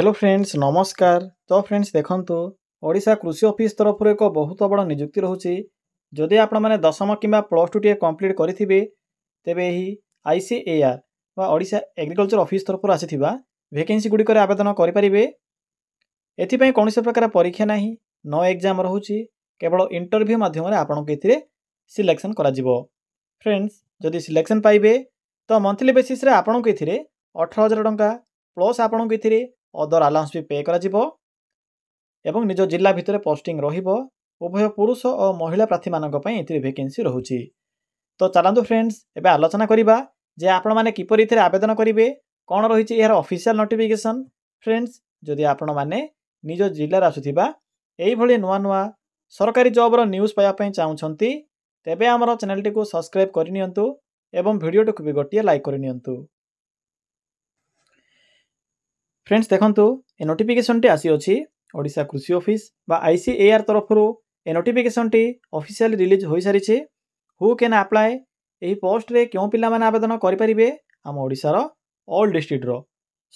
Hello friends नमस्कार। तो friends देखंतु ओडिशा कृषि ऑफिस तरफ एक बहुत बड़ नियुक्ति रोचे। जदि आपण माने दशम किंबा प्लस टू टी कंप्लीट करिथिबे तेबे ही आईसीएआर वा ओडिशा एग्रीकल्चर ऑफिस तरफ आसीथिबा वैकेंसी गुडी करे आवेदन करि परिबे। एथिपई कोनोसी प्रकार परीक्षा नाही, नो एग्जाम रहूची, केवल इंटरव्यू माध्यम रे आपन को एथिरे सिलेक्शन करा जिवो। फ्रेंड्स जदि सिलेक्शन पाइबे तो मंथली बेसिस रे आपन को एथिरे 18,000 टंका प्लस आपन को एथिरे अदर अलाउंस भी पे करा जिवो एवं निज जिल्ला भितर पोस्टिंग रहिबो। उभय पुरुष और महिला प्रार्थी मानक पई एथिरे वैकेंसी रहूची। तो चलंतु फ्रेंड्स एबे आलोचना करिबा जे आपण माने किपरि एथिरे आवेदन करिवे, कोन रहिछि एहार ऑफिशियल नोटिफिकेशन। फ्रेंड्स जदि आपण माने निज जिल्ला रा आसुथिबा एई भली नुवा नुवा सरकारी जॉब रो न्यूज़ पाया पई चाहुछंती तेबे हमर चैनल टी को सब्सक्राइब करिनियंतु एवं वीडियो टी को भी गोटिए लाइक करिनियंतु। फ्रेंड्स देखंतु ए नोटिफिकेशन टी आसी अछि ओडिशा कृषि ऑफिस बा आईसीएआर तरफ रो ए नोटिफिकेशन टी ऑफिशियली रिलीज होई सारिछे। हु कैन अप्लाई एही पोस्ट रे क्यों पिला माने आवेदन करि परिबे। हम ओडिसा रो ऑल डिस्ट्रिक्ट रो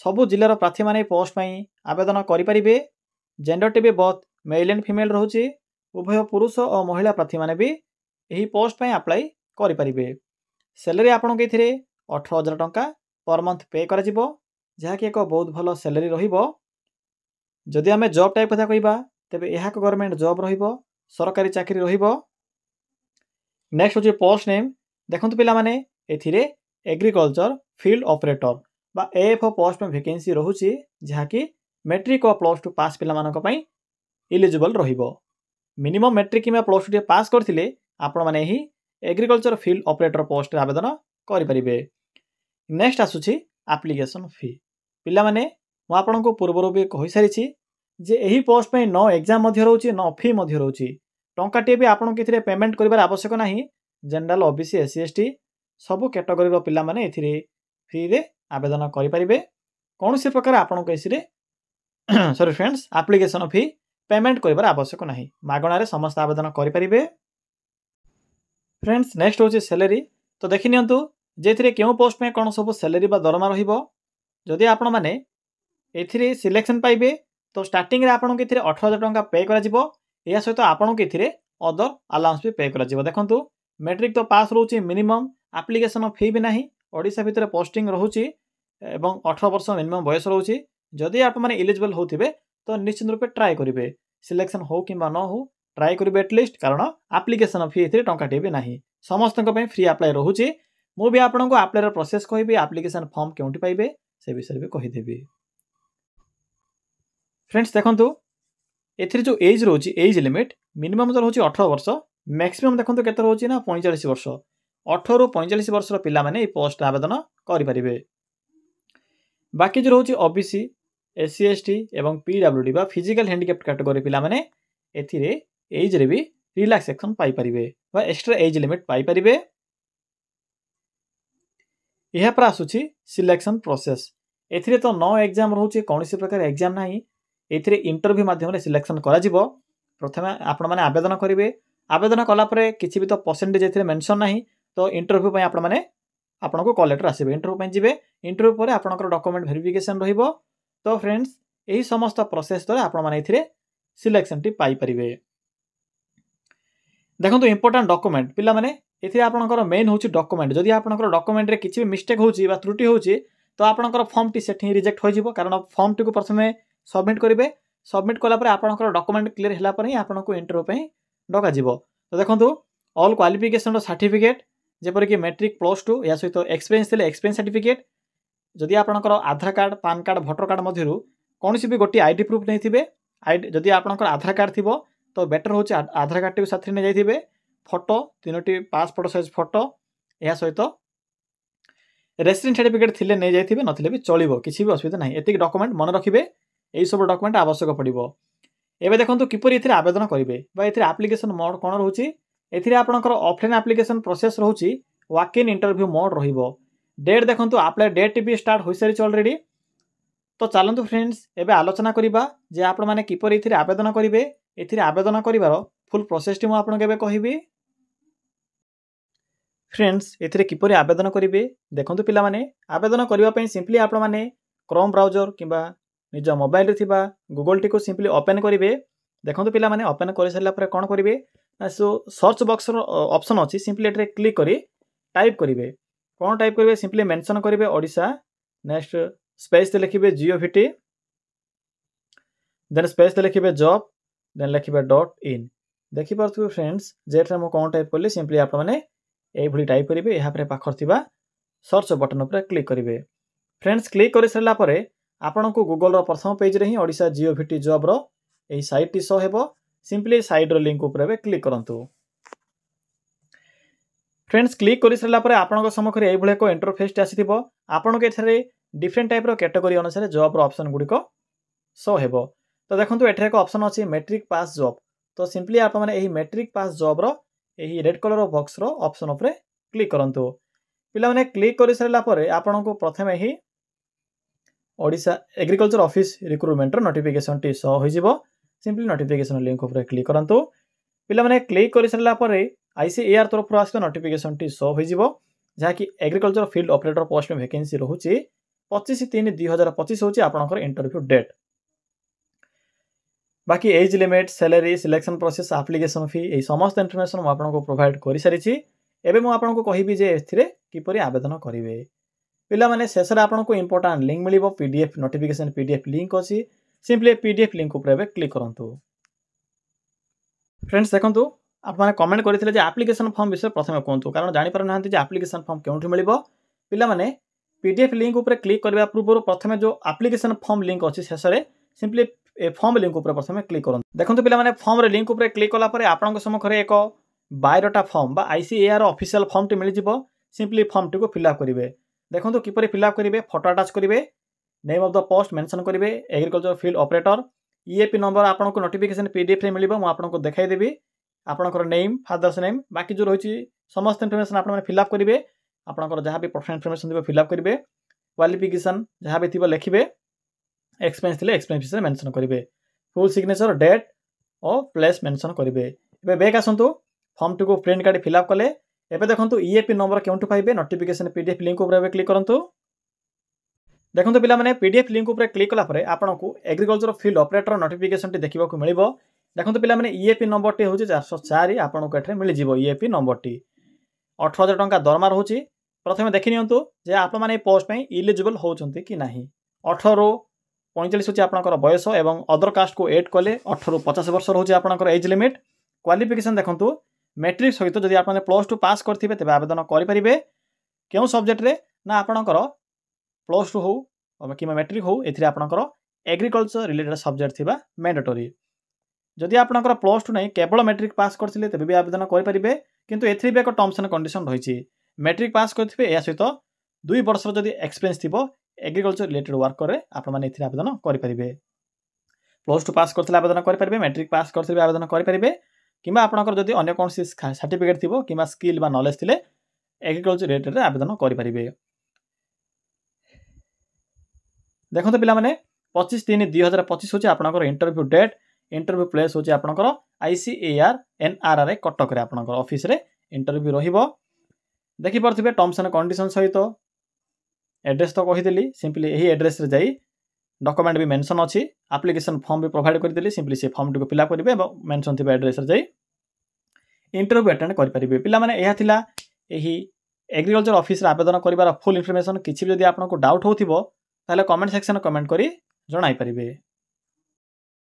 सबु जिल्ला रो प्रार्थी माने पोस्ट पई आवेदन करि परिबे। जेंडर टी भी बोथ मेल एंड फीमेल रहउची। उभय पुरुष और महिला प्रार्थी माने भी एही पोस्ट पई अप्लाई करि परिबे। सैलरी आपन के थिरे 18,000 टंका पर मंथ पे करा जिवो, जहा कि एक बहुत भलो सैलरी रहिबो। जदि आमे जॉब टाइप कथा कहिबा तबे एहा को गवर्नमेंट जॉब रहिबो, सरकारी चाकरी रहिबो। नेक्स्ट होची पोस्ट नेम। देखंतु पिला माने एथिरे एग्रीकल्चर फील्ड ऑपरेटर बा एएफओ पोस्ट में वैकेंसी रहउची, जहा कि मैट्रिक और प्लस टू पास पिला मानक पई एलिजिबल रहिबो। मिनिमम मैट्रिक किमा प्लस टू पास करथिले आपण माने ही एग्रीकल्चर फील्ड ऑपरेटर पोस्ट रे आवेदन करि परिबे। नेक्स्ट आसुची एप्लीकेशन फी। पिला माने म आपन को पूर्वरो भी कहि सारिछि जे एही पोस्ट पे नो एग्जाम मध्य रहउची, नो फी मध्य रहउची। टंका टे भी आपन के थिरे पेमेंट करिवार आवश्यक नाही। जनरल ओबीसी एससी एसटी सब कैटेगरी रो पिला माने एथिरे फ्री रे आवेदन करि परिबे। कोनोसी प्रकार आपन को एसिरे sorry friends application fee payment करिवार आवश्यक नाही, मागणा रे समस्त आवेदन करि परिबे। फ्रेंड्स नेक्स्ट होची सैलरी। तो देखि नियंतु जेथिरे केउ पोस्ट में कोन सब सैलरी बा दरमा रहिबो। जदि आपण माने एथिरे सिलेक्शन पाइबे तो स्टार्टिंग रे आपन के एथिरे 18,000 टंका पे करा जिवो। या सहित आपन के एथिरे अदर अलाउंस भी पे करा जिवो। देखंतु मैट्रिक तो पास रहउची मिनिमम, एप्लीकेशन फी भी नाही। ओडिसा भितर पोस्टिंग रहउची एवं 18 वर्ष मिनिमम बयस रहउची। जदि आप माने एलिजिबल होथिबे तो निश्चित रूपे ट्राई करिवे, सिलेक्शन हो किबा न हो ट्राई करिवे एटलिस्ट, कारण एप्लीकेशन फी एथिरे टंका टे भी नाही। समस्त को पई फ्री अप्लाई रहउची। मु भी आपन को अप्लाई रो प्रोसेस कहिबे, एप्लीकेशन फॉर्म केउंटी पाइबे से विषय भी कहि देबी। फ्रेंड्स देखंतु एथिरे जो एज रहउची, एज लिमिट मिनिमम जो रहउची 18 वर्ष, मैक्सिमम देखंतु केते रहउची ना 45 वर्ष। 18 रु 45 वर्ष रो पिला माने ए पोस्ट आवेदन करि परिबे। बाकी जो रहउची ओबीसी एससी एसटी एवं पीडब्ल्यूडी बा फिजिकल हैंडिकैप्ड कैटेगरी पिला माने एथिरे एज रे भी रिलैक्सेशन पाई परिबे बा एक्स्ट्रा एज लिमिट पाई परिबे। यह पर आसुची सिलेक्शन प्रोसेस। एथिरे तो नो एग्जाम रहउची, कोनोसी प्रकार एग्जाम नाही। एथिरे इंटरव्यू माध्यम रे सिलेक्शन करा जिवो। प्रथमे आपण माने आवेदन करिवे। आवेदन कला परे किछि भी तो परसेंटेज एथिरे मेंशन नाही, तो इंटरव्यू पय आपण माने आपण को कॉल लेटर आसीबे। इंटरव्यू पय जिवे, इंटरव्यू परे आपनकर डॉक्यूमेंट वेरिफिकेशन रहिबो। तो फ्रेंड्स एही समस्त प्रोसेस द्वारा आपण माने एथिरे सिलेक्शन टी पाई परिबे। देखंतु इंपोर्टेंट डॉक्यूमेंट पिला माने एथिरे आपनकर मेन होची डॉक्यूमेंट। जदि आपनकर डॉक्यूमेंट रे किछि भी मिस्टेक होची बा त्रुटि होची तो आपनकर फॉर्म टी सेठी रिजेक्ट होई जिवो, कारण फॉर्म टी को प्रथमे सबमिट करिवे। सबमिट कला परे आपनकर डॉक्यूमेंट क्लियर हैला परे आपन को इंटरव्यू पई डका जिवो। तो देखंतु ऑल क्वालिफिकेशन रो सर्टिफिकेट जेपर कि मैट्रिक प्लस टू या सहित एक्सपीरियंस थिले एक्सपीरियंस सर्टिफिकेट। जदि आपनकर Aadhaar card, PAN card, voter card मध्यरु कोनोसी भी गोटी आईडी प्रूफ नै थिबे, आईडी जदि आपनकर आधार कार्ड थिबो तो बेटर होची आधार कार्ड टी साथी नै जाइथिबे। फोटो 3टी पासपोर्ट साइज फोटो, या सहित रेसिडेंट सर्टिफिकेट थिले नै जाइथिबे, नथिले भी चलिबो, किछि भी असुविधा नाही। एतिक डॉक्यूमेंट मन रखिबे, एई सब डॉक्यूमेंट आवश्यक पड़िबो। एबे देखंतु किपरि एथिरे आवेदन करिवे बा एथिरे एप्लीकेशन मोड कोन रहउची। एथिरे आपनकर ऑफलाइन एप्लीकेशन प्रोसेस रहउची, वॉक इन इंटरव्यू मोड रहिबो। डेट देखंतु अप्लाई डेट भी स्टार्ट होई सारिछ ऑलरेडी। तो चलंतु फ्रेंड्स एबे आलोचना करिबा जे आपण माने किपरि एथिरे आवेदन करिवे। एथिरे आवेदन करिवार फुल प्रोसेस टी मु आपन केबे कहिबी। फ्रेंड्स एथिरे किपरि आवेदन करिवे देखंतु पिला माने आवेदन करिवा पई सिंपली आपण माने क्रोम ब्राउजर किबा निज मोबाइल थिबा गूगल टी को सिंपली ओपन करेंगे। देखो पिला माने ओपन कर सारा पर कौन करेंगे ना सो सर्च बॉक्स ऑप्शन अच्छी सिंपली एटे क्लिक करी टाइप करेंगे। कौन टाइप करेंगे सिंपली मेंशन करेंगे ओडिशा नेक्स्ट स्पेस लिखिबे जियोभिटी देन स्पेस लिखिबे जॉब देन लिखिबे .in देखि पारथु फ्रेंड्स जेठरे मो कौन टाइप करली सिंपली आप माने एई भली टाइप करेंगे। यहाँ पर पाखर थिबा सर्च बटन पर क्लिक करेंगे। फ्रेंड्स क्लिक कर सारा पर आपन को गूगल रो प्रथम पेज रे ही ओडिशा जियोभिटी जॉब रो एई साइट टी शो हेबो। सिंपली साइड रो लिंक ऊपर क्लिक करंतु। फ्रेंड्स क्लिक कर सारा पर आपन सम्मुखें एई भली को इंटरफेस आसीथिबो। आपन के एथरे डिफरेंट टाइप रो कैटेगरी अनुसार जॉब रो ऑप्शन गुडी को शो हेबो। तो देखंतु एठरे एक ऑप्शन अछि मैट्रिक पास जॉब। तो सिंपली आप माने एही मैट्रिक पास जॉब रो एही रेड कलर बॉक्स रो ऑप्शन ऊपर क्लिक करंतु। पिला माने क्लिक कर सारा पर आपन को प्रथम एही ओडिशा एग्रीकल्चर ऑफिस रिक्रूटमेंट रो नोटिफिकेशन टी शो होई जिवो। सिंपली नोटिफिकेशन लिंक ऊपर क्लिक करंतु। पिला माने क्लिक कर सारा पर आईसीएआर तरफ आसित नोटिफिकेशन टी शो होई जिवो जहा कि एग्रीकल्चर फील्ड ऑपरेटर पोस्ट में वैकेंसी रहूची 25/3/2025 होची आपनकर इंटरव्यू डेट। बाकी age limit salary selection process application fee ए समस्त इनफॉरमेशन मु आपनको प्रोवाइड करि सारिछि। एबे मु आपनको कहिबि जे एथिरे किपरि आवेदन करिवे। पिला माने शेष रे आपनको इंपोर्टेंट लिंक मिलिबो पीडीएफ नोटिफिकेशन पीडीएफ लिंक अछि। सिंपली पीडीएफ लिंक ऊपर क्लिक करंतु। फ्रेंड्स देखंतु आप माने कमेंट करथिले जे एप्लिकेशन फॉर्म विषय प्रथमे कोंतु कारण जानि पर नाहंती जे एप्लिकेशन फॉर्म केउठी मिलिबो। पिला माने पीडीएफ लिंक ऊपर क्लिक करबा पूर्व प्रथमे जो एप्लिकेशन फॉर्म लिंक अछि शेष रे सिंपली ए फॉर्म लिंक ऊपर प्रथमे क्लिक करन। देखंतु पिला माने फॉर्म रे लिंक ऊपर क्लिक कला पर आपन सम्मुखें एक बायोडाटा फॉर्म बा आईसीएआर ऑफिशियल फॉर्म टी मिल जिवो। सिंपली फॉर्म टी को फिल अप करिवे। देखंतु किपरि फिल अप करिवे फोटो अटैच करिवे name of the post mention करिवे agriculture field operator EAP number आपन को नोटिफिकेशन पीडीएफ रे मिलिबो। मु आपन को देखाई देबी आपनकर नेम फादर्स नेम बाकी जो रहिछि समस्त इनफॉरमेशन आपन माने फिल अप करिवे। आपनकर जहां भी पर्सनल इनफॉरमेशन दिबो फिल अप करिवे क्वालिफिकेशन जहां भी थिबो लिखिबे एक्सपेरियंस थिले एक्सपेरियंस रे मेंशन करिवे फुल सिग्नेचर डेट और प्लेस मेंशन करिवे। एबे बैक आसंतु फॉर्म टी को प्रिंट काढी फिल अप कले। एबे देखंतु ईएपी नंबर केउंटु पाइबे नोटिफिकेशन पीडीएफ लिंक ऊपर क्लिक करंतु। देखंतु पिला माने पीडीएफ लिंक ऊपर क्लिक कला परे आपनकु एग्रीकल्चर फील्ड ऑपरेटर नोटिफिकेशन टी देखिबा को मिलिबो। देखंतु पिला माने ईएपी नंबर टी होची 404 आपनकु एठरे मिलि जिवो। ईएपी नंबर टी 18000 टंका दरमा रहूची। प्रथमे देखि नियंतु जे आप माने पोस्ट पई एलिजिबल होचंती कि नाही। 18 रो 45 होची आपनकर बयस एवं अदर कास्ट को ऐड कले 18 रो 50 वर्ष रहूची आपनकर एज लिमिट। क्वालिफिकेशन देखंतु मैट्रिक सहित जदि आप माने +2 पास करथिबे तबे आवेदन करि परिबे। केउ सब्जेक्ट रे ना आपनकर +2 हो किमा मैट्रिक हो एथिरे आपनकर एग्रीकल्चर रिलेटेड सब्जेक्ट थिबा मैंडेटरी। जदि आपनकर +2 नै केवल मैट्रिक पास करथिले तबे भी आवेदन करि परिबे। किंतु एथिरे भी एक टर्म्स एंड कंडीशन रहिछि मैट्रिक पास करथिबे या सहित 2 वर्ष जदि एक्सपीरियंस थिबो एग्रीकल्चर रिलेटेड वर्क रे आपण माने एथिरे आवेदन करि परिबे। +2 पास करथिले आवेदन करि परिबे मैट्रिक पास करथिले आवेदन करि परिबे किबा आपनकर जदि अन्य कोनसी सर्टिफिकेट थिबो किबा स्किल बा नॉलेज थिले एग्रीकल्चर रिलेटेड रे आवेदन करि परिबे। देखंतु पिला माने 25/3/2025 होची आपनकर इंटरव्यू डेट। इंटरव्यू प्लेस होची आपनकर आईसीएआर एनआरआर कटक रे आपनकर ऑफिस रे इंटरव्यू रहिबो। देखि परथिबे टर्म्स एंड कंडीशन सहित एड्रेस तो कहि देली। सिंपली एही एड्रेस रे जाई डॉक्यूमेंट भी मेंशन अछि एप्लिकेशन फॉर्म भी प्रोवाइड कर देली। सिंपली से फॉर्म टी को फिल अप करिवे एवं मेंशन थिबे एड्रेस रे जाई इंटरव्यू अटेंड करि परिबे। पिला माने एहा थिला एही एग्रीकल्चर ऑफिस रे आवेदन करिवार फुल इन्फॉर्मेशन। किछि भी जदि आपनको डाउट होथिबो ताले कमेंट सेक्शन कमेंट करी जणाई परिबे।